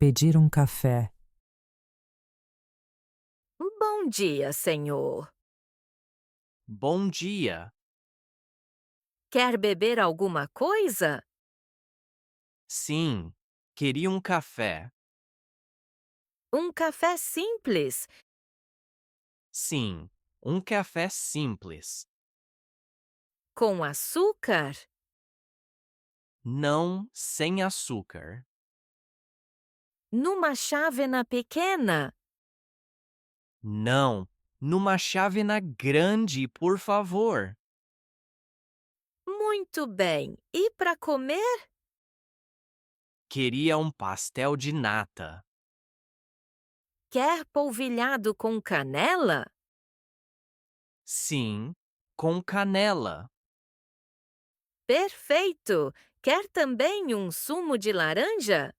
Pedir um café. Bom dia, senhor. Bom dia. Quer beber alguma coisa? Sim, queria um café. Um café simples. Sim, um café simples. Com açúcar? Não sem açúcar. Numa chávena pequena? Não, numa chávena grande, por favor. Muito bem. E para comer? Queria um pastel de nata. Quer polvilhado com canela? Sim, com canela. Perfeito! Quer também um sumo de laranja?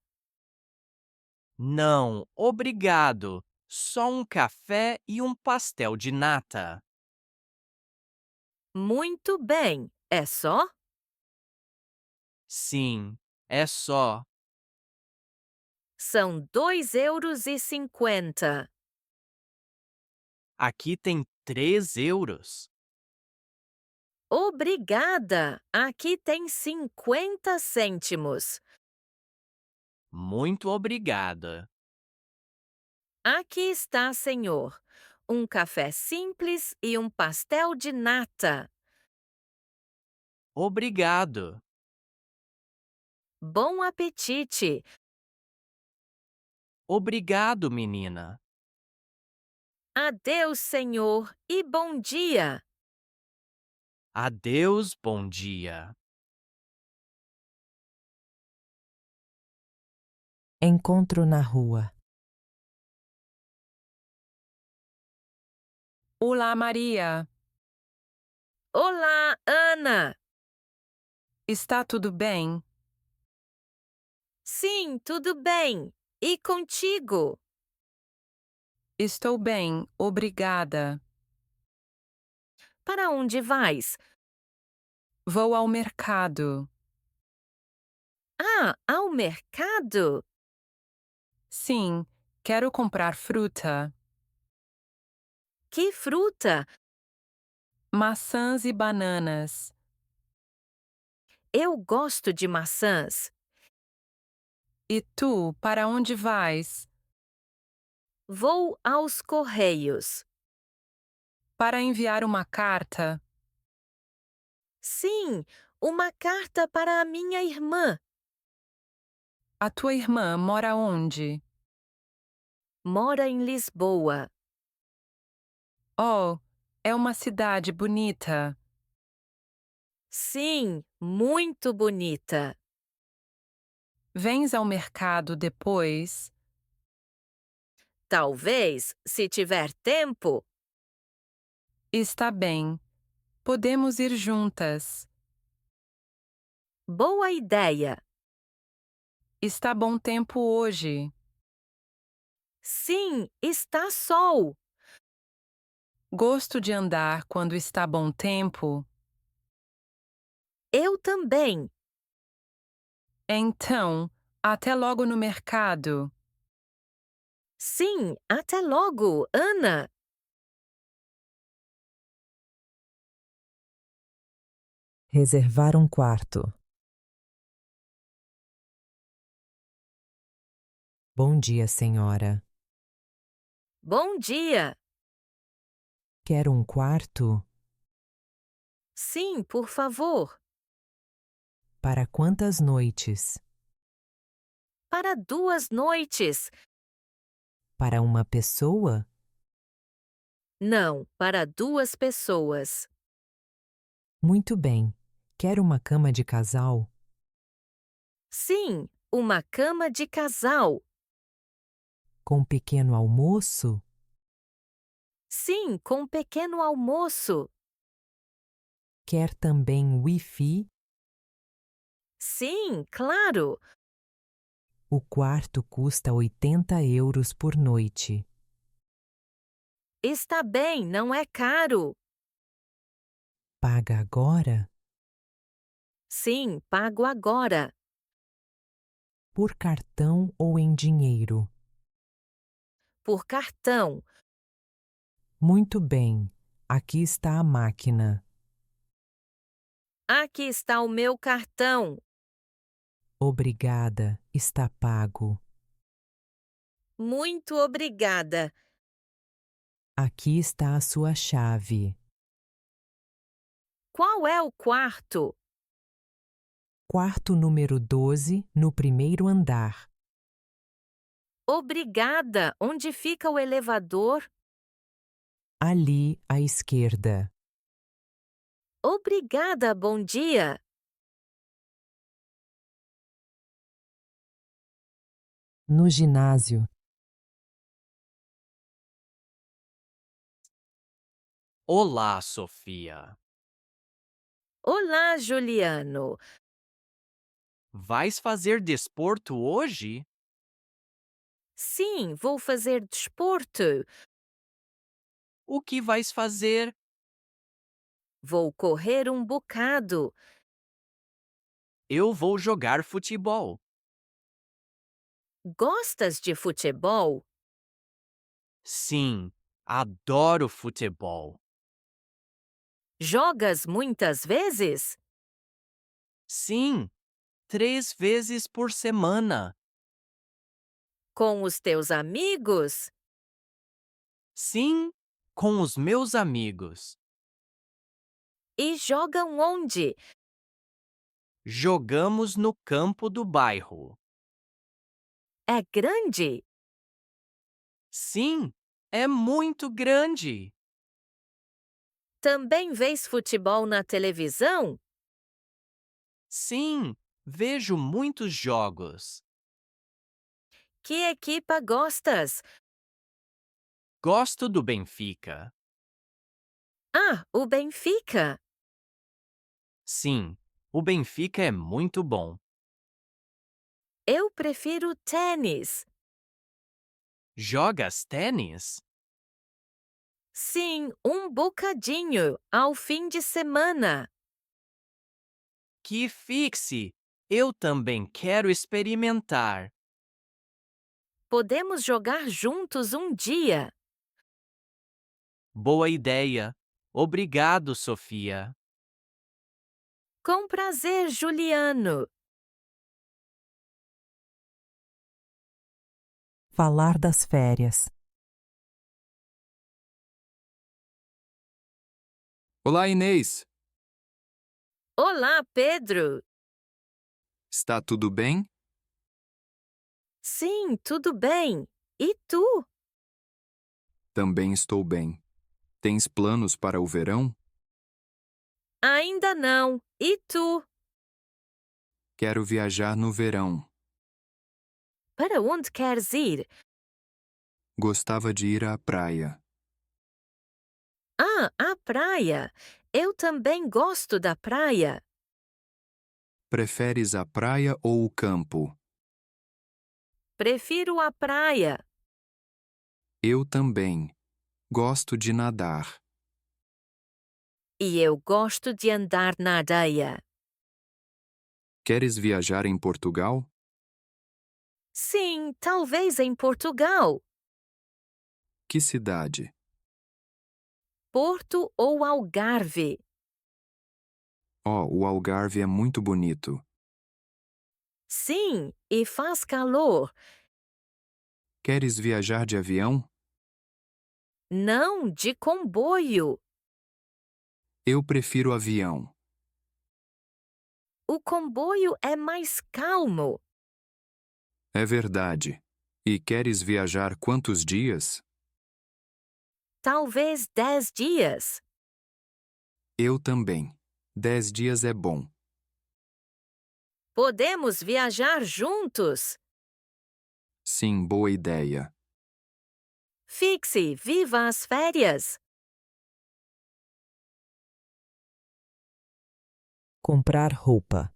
Não, obrigado. Só um café e um pastel de nata. Muito bem. É só? Sim, é só. São 2,50 €. Aqui tem 3 euros. Obrigada! Aqui tem 50 cêntimos. Muito obrigada. Aqui está, senhor. Um café simples e um pastel de nata. Obrigado. Bom apetite! Obrigado, menina. Adeus, senhor, e bom dia! Adeus, bom dia. Encontro na rua. Olá, Maria. Olá, Ana! Está tudo bem? Sim, tudo bem. E contigo? Estou bem, obrigada. Para onde vais? Vou ao mercado. Ah, ao mercado? Sim, quero comprar fruta, Que fruta! maçãs e bananas. Eu gosto de maçãs. E tu, para onde vais? Vou aos correios. Para enviar uma carta. Sim, uma carta para a minha irmã. A tua irmã mora onde? Mora em Lisboa. Oh, é uma cidade bonita. Sim, muito bonita. Vens ao mercado depois? Talvez, se tiver tempo. Está bem. Podemos ir juntas. Boa ideia. Está bom tempo hoje. Sim, está sol. Gosto de andar quando está bom tempo. Eu também. Então, até logo no mercado. Sim, até logo, Ana. Reservar um quarto. Bom dia, senhora. Bom dia. Quer um quarto? Sim, por favor. Para quantas noites? Para 2 noites. Para uma pessoa? Não, para 2 pessoas. Muito bem. Quer uma cama de casal? Sim, uma cama de casal. Com pequeno almoço? Sim, com pequeno almoço. Quer também Wi-Fi? Sim, claro. O quarto custa 80 euros por noite. Está bem, não é caro. Paga agora? Sim, pago agora. Por cartão ou em dinheiro? Por cartão. Muito bem. Aqui está a máquina. Aqui está o meu cartão. Obrigada. Está pago. Muito obrigada. Aqui está a sua chave. Qual é o quarto? Quarto número 12, no primeiro andar. Obrigada. Onde fica o elevador? Ali à esquerda. Obrigada. Bom dia. No ginásio. Olá, Sofia. Olá, Juliano. Vais fazer desporto hoje? Sim, vou fazer desporto. O que vais fazer? Vou correr um bocado. Eu vou jogar futebol. Gostas de futebol? Sim, adoro futebol. Jogas muitas vezes? Sim, 3 vezes por semana. Com os teus amigos? Sim, com os meus amigos. E jogam onde? Jogamos no campo do bairro. É grande? Sim, é muito grande. Também vês futebol na televisão? Sim, vejo muitos jogos. Que equipa gostas? Gosto do Benfica. Ah, o Benfica. Sim, o Benfica é muito bom. Eu prefiro tênis. Jogas tênis? Sim, um bocadinho ao fim de semana. Que fixe! Eu também quero experimentar. Podemos jogar juntos um dia. Boa ideia. Obrigado, Sofia. Com prazer, Juliano. Falar das férias. Olá, Inês. Olá, Pedro. Está tudo bem? Sim, tudo bem. E tu? Também estou bem. Tens planos para o verão? Ainda não. E tu? Quero viajar no verão. Para onde queres ir? Gostava de ir à praia. Ah, a praia. Eu também gosto da praia. Preferes a praia ou o campo? Prefiro a praia. Eu também. Gosto de nadar. E eu gosto de andar na areia. Queres viajar em Portugal? Sim, talvez em Portugal. Que cidade? Porto ou Algarve. Oh, o Algarve é muito bonito. Sim, e faz calor. Queres viajar de avião? Não de comboio. Eu prefiro avião. O comboio é mais calmo. É verdade. E queres viajar quantos dias? Talvez 10 dias. Eu também. 10 dias é bom. Podemos viajar juntos. Sim, boa ideia. Fixe, viva as férias. Comprar roupa.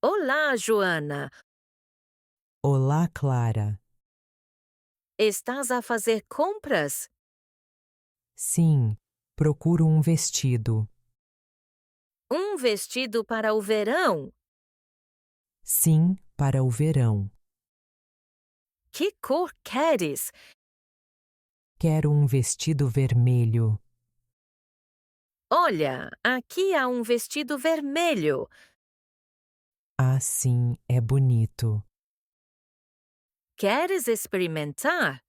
Olá, Joana. Olá, Clara. Estás a fazer compras? Sim, procuro um vestido. Um vestido para o verão? Sim, para o verão. Que cor queres? Quero um vestido vermelho. Olha, aqui há um vestido vermelho. Ah, sim, é bonito. Queres experimentar?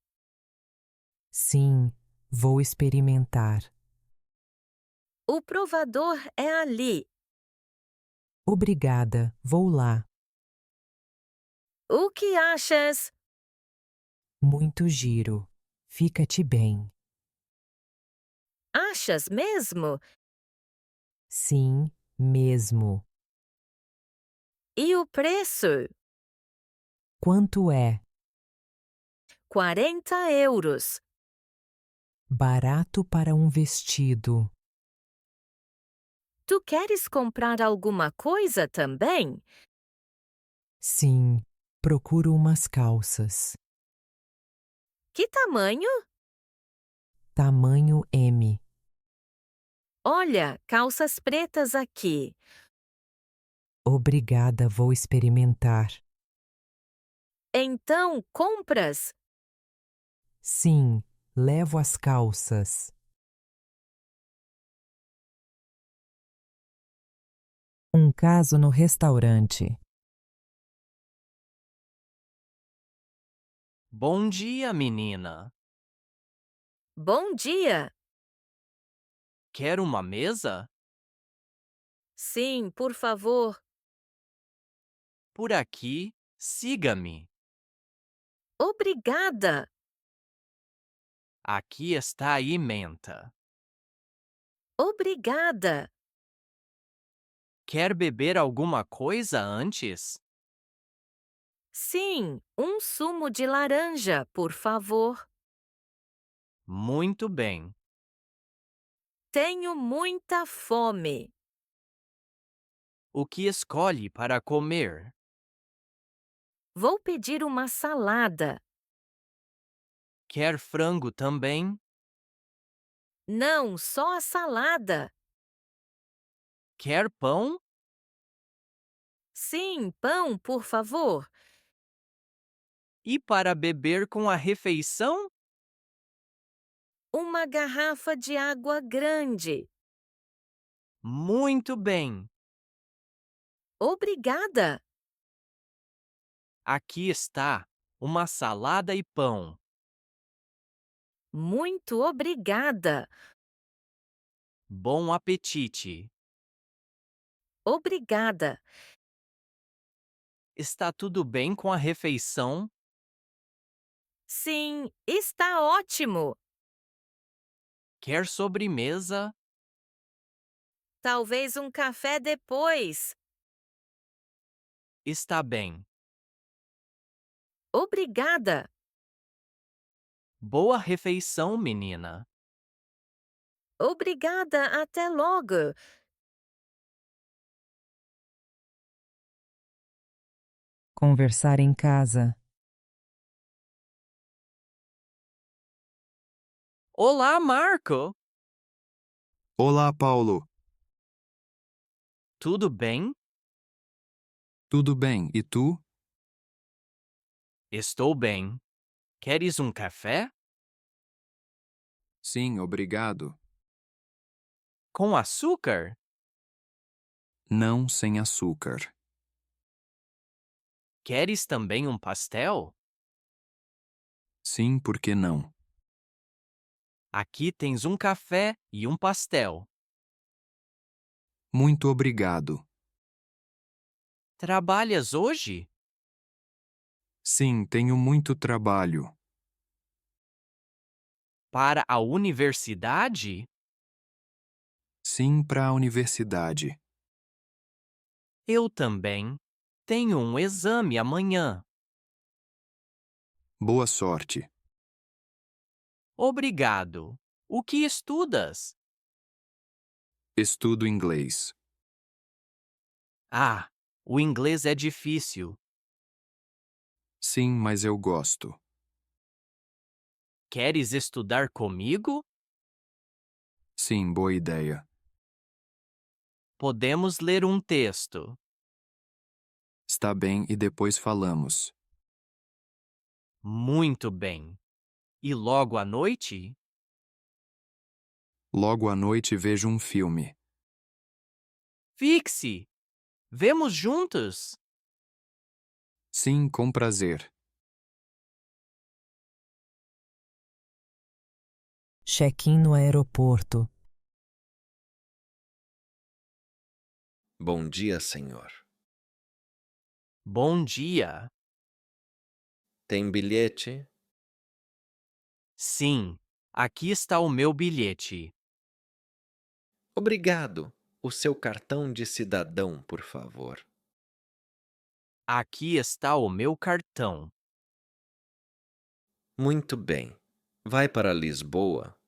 Sim, vou experimentar. O provador é ali. Obrigada, vou lá. O que achas? Muito giro. Fica-te bem. Achas mesmo? Sim, mesmo. E o preço? Quanto é? 40 €. Barato para um vestido. Tu queres comprar alguma coisa também? Sim, procuro umas calças. Que tamanho? Tamanho M. Olha, calças pretas aqui. Obrigada, vou experimentar. Então, compras? Sim, levo as calças. Um caso no restaurante. Bom dia, menina. Bom dia! Quer uma mesa? Sim, por favor. Por aqui, siga-me. Obrigada! Aqui está a ementa. Obrigada! Quer beber alguma coisa antes? Sim, um sumo de laranja, por favor. Muito bem. Tenho muita fome. O que escolhe para comer? Vou pedir uma salada. Quer frango também? Não, só a salada. Quer pão? Sim, pão, por favor. E para beber com a refeição? Uma garrafa de água grande. Muito bem. Obrigada! Aqui está uma salada e pão. Muito obrigada! Bom apetite. Obrigada! Está tudo bem com a refeição? Sim, está ótimo! Quer sobremesa? Talvez um café depois. Está bem. Obrigada! Boa refeição, menina. Obrigada, até logo! Conversar em casa. Olá, Marco. Olá, Paulo. Tudo bem? Tudo bem, e tu? Estou bem. Queres um café? Sim, obrigado. Com açúcar? Não sem açúcar. Queres também um pastel? Sim, por que não? Aqui tens um café e um pastel. Muito obrigado. Trabalhas hoje? Sim, tenho muito trabalho. Para a universidade? Sim, para a universidade. Eu também. Tenho um exame amanhã. Boa sorte. Obrigado. O que estudas? Estudo inglês. Ah, o inglês é difícil. Sim, mas eu gosto. Queres estudar comigo? Sim, boa ideia. podemos ler um texto. Está bem e depois falamos. Muito bem. E logo à noite? Logo à noite vejo um filme. Fixe! Vemos juntos? Sim, com prazer. Check-in no aeroporto. Bom dia, senhor. Bom dia. Tem bilhete? Sim, aqui está o meu bilhete. Obrigado. O seu cartão de cidadão, por favor. Aqui está o meu cartão. Muito bem. Vai para Lisboa?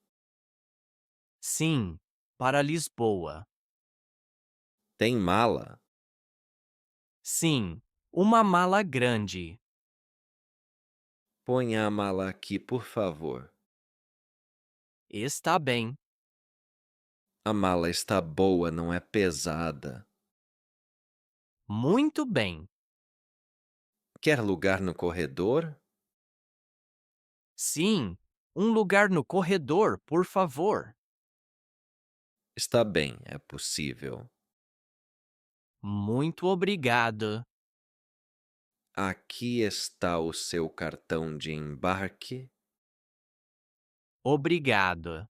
Sim, para Lisboa. Tem mala? Sim, uma mala grande. Ponha a mala aqui, por favor. Está bem. A mala está boa, não é pesada. Muito bem. Quer lugar no corredor? Sim, um lugar no corredor, por favor. Está bem, é possível. Muito obrigado. Aqui está o seu cartão de embarque. Obrigado.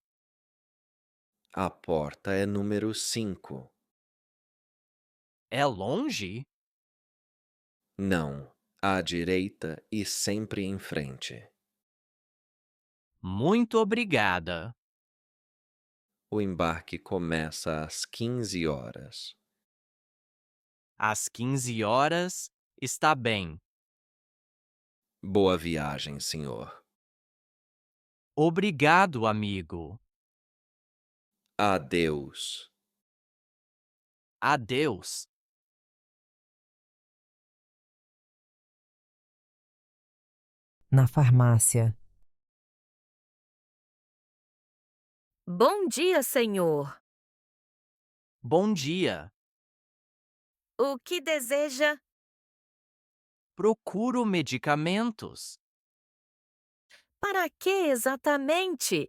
A porta é número 5. É longe? Não, à direita e sempre em frente. Muito obrigada. O embarque começa às 15 horas. Às 15 horas, está bem. Boa viagem, senhor. Obrigado, amigo. Adeus. Adeus. Na farmácia. Bom dia, senhor. Bom dia. O que deseja? Procuro medicamentos. Para que exatamente?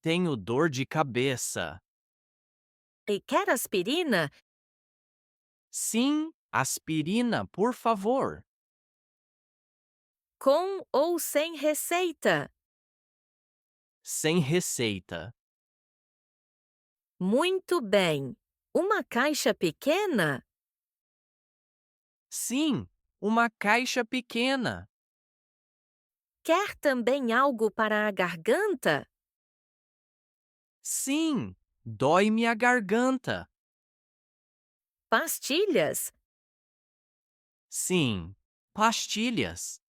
Tenho dor de cabeça. E quer aspirina? Sim, aspirina, por favor. Com ou sem receita? Sem receita. Muito bem. Uma caixa pequena? Sim, uma caixa pequena. Quer também algo para a garganta? Sim, dói-me a garganta. Pastilhas? Sim, pastilhas.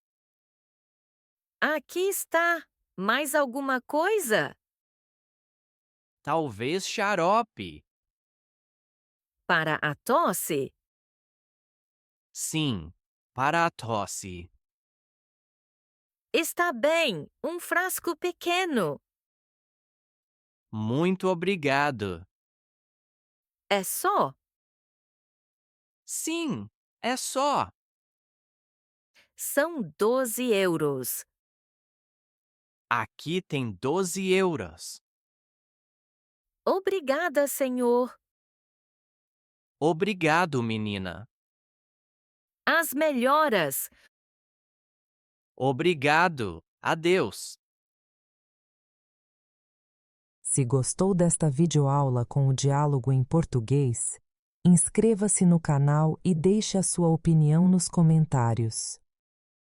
Aqui está. Mais alguma coisa? Talvez xarope. Para a tosse? Sim, para a tosse. Está bem. Um frasco pequeno. Muito obrigado. É só? Sim, é só. São 12 euros. Aqui tem 12 euros. Obrigada, senhor. Obrigado, menina. As melhoras. Obrigado. Adeus. Se gostou desta videoaula com o diálogo em português, inscreva-se no canal e deixe a sua opinião nos comentários.